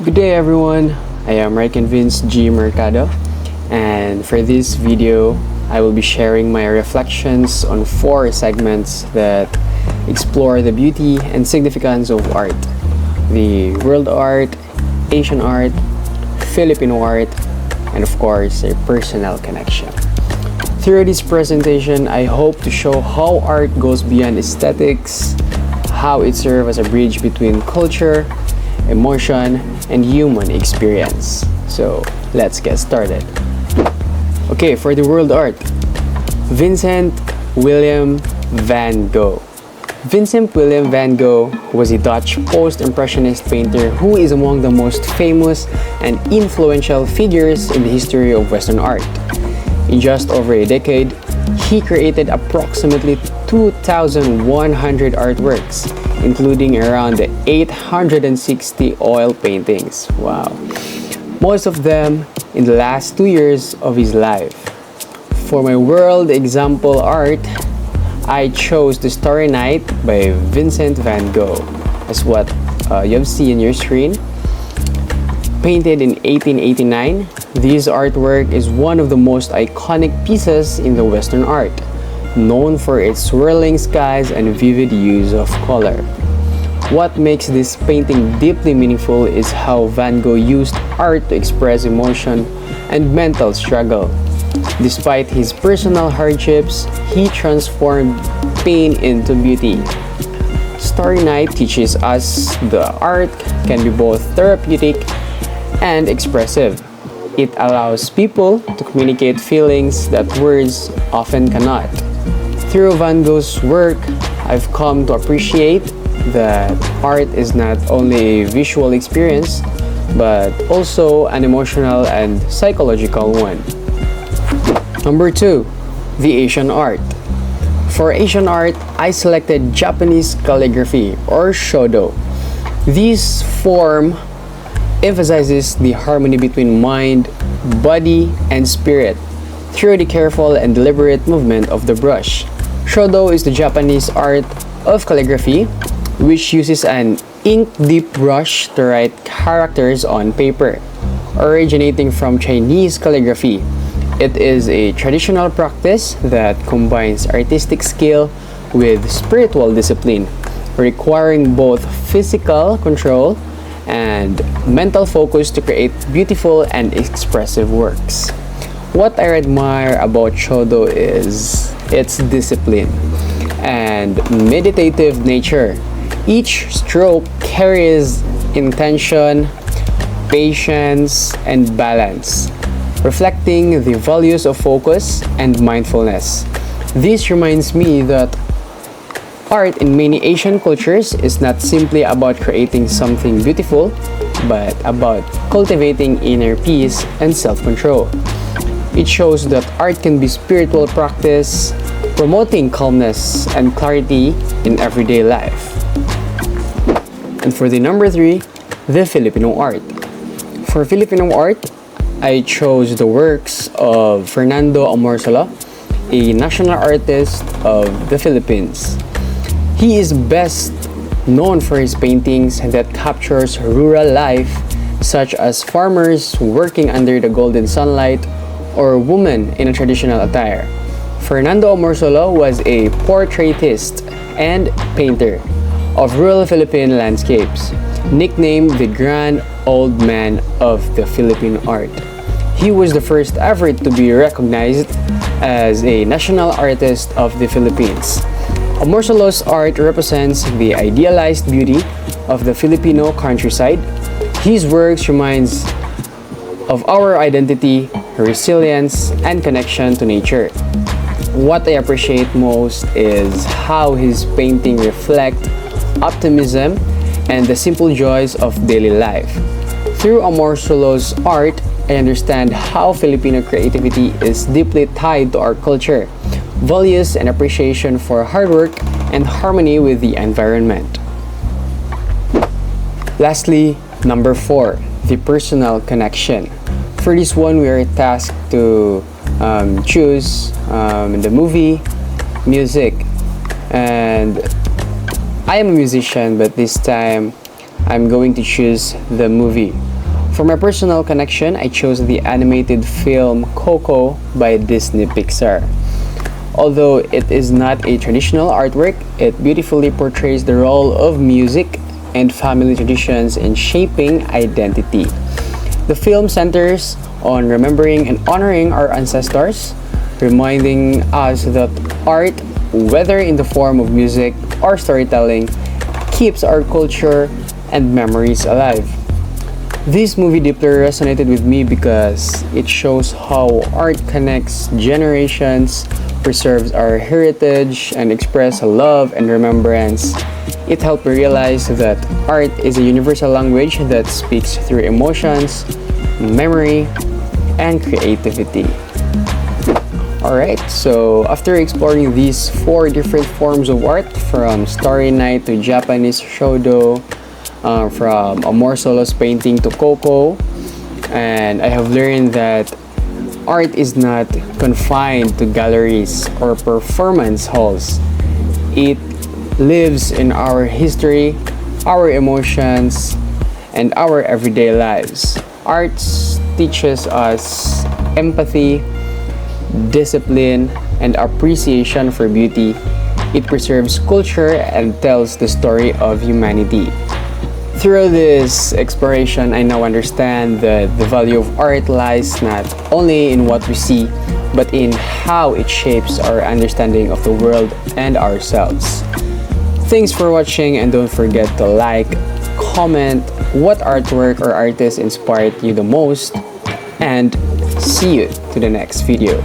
Good day everyone, I am Right Convinced G Mercado, and for this video I will be sharing my reflections on 4 segments that explore the beauty and significance of art: the world art, Asian art, Filipino art, and of course a personal connection. Through this presentation, I hope to show how art goes beyond aesthetics, how it serves as a bridge between culture, emotion, and human experience. So let's get started. Okay, for the world art, Vincent Willem van Gogh. Vincent Willem van Gogh was a Dutch post-impressionist painter who is among the most famous and influential figures in the history of Western art. In just over a decade, he created approximately 2,100 artworks, including around 860 oil paintings. Wow. Most of them in the last 2 years of his life. For my world example art, I chose The Starry Night by Vincent van Gogh, as what you have seen on your screen. Painted in 1889, this artwork is one of the most iconic pieces in the Western art, known for its swirling skies and vivid use of color. What makes this painting deeply meaningful is how Van Gogh used art to express emotion and mental struggle. Despite his personal hardships, he transformed pain into beauty. Starry Night teaches us the art can be both therapeutic and expressive. It allows people to communicate feelings that words often cannot. Through Van Gogh's work, I've come to appreciate that art is not only a visual experience, but also an emotional and psychological one. Number 2, the Asian art. For Asian art, I selected Japanese calligraphy or shodo. This form emphasizes the harmony between mind, body, and spirit through the careful and deliberate movement of the brush. Shodo is the Japanese art of calligraphy, which uses an ink-deep brush to write characters on paper. Originating from Chinese calligraphy, it is a traditional practice that combines artistic skill with spiritual discipline, requiring both physical control and mental focus to create beautiful and expressive works. What I admire about Shodo is its discipline and meditative nature. Each stroke carries intention, patience, and balance, reflecting the values of focus and mindfulness. This reminds me that art in many Asian cultures is not simply about creating something beautiful, but about cultivating inner peace and self-control. It shows that art can be spiritual practice, promoting calmness and clarity in everyday life. And for the number 3, the Filipino art. For Filipino art, I chose the works of Fernando Amorsolo, a national artist of the Philippines. He is best known for his paintings that captures rural life, such as farmers working under the golden sunlight or women in a traditional attire. Fernando Amorsolo was a portraitist and painter of rural Philippine landscapes, nicknamed the Grand Old Man of the Philippine art. He was the first ever to be recognized as a national artist of the Philippines. Amorsolo's art represents the idealized beauty of the Filipino countryside. His works reminds of our identity, resilience, and connection to nature. What I appreciate most is how his painting reflect optimism and the simple joys of daily life. Through Amorsolo's art, I understand how Filipino creativity is deeply tied to our culture, values, and appreciation for hard work and harmony with the environment. Lastly, number 4, the personal connection. For this one, we are tasked to choose the movie, music, and I am a musician, but this time I'm going to choose the movie. For my personal connection, I chose the animated film Coco by Disney Pixar. Although it is not a traditional artwork, it beautifully portrays the role of music and family traditions in shaping identity. The film centers on remembering and honoring our ancestors, reminding us that art, whether in the form of music or storytelling, keeps our culture and memories alive. This movie deeply resonated with me because it shows how art connects generations, preserves our heritage, and expresses love and remembrance. It helped me realize that art is a universal language that speaks through emotions, memory, and creativity. Alright, so after exploring these 4 different forms of art, from Starry Night to Japanese shodo, from Amor Solos painting to Coco, and I have learned that art is not confined to galleries or performance halls. It lives in our history, our emotions, and our everyday lives. Art teaches us empathy, discipline, and appreciation for beauty. It preserves culture and tells the story of humanity. Through this exploration, I now understand that the value of art lies not only in what we see, but in how it shapes our understanding of the world and ourselves. Thanks for watching, and don't forget to like, comment what artwork or artist inspired you the most, and see you to the next video.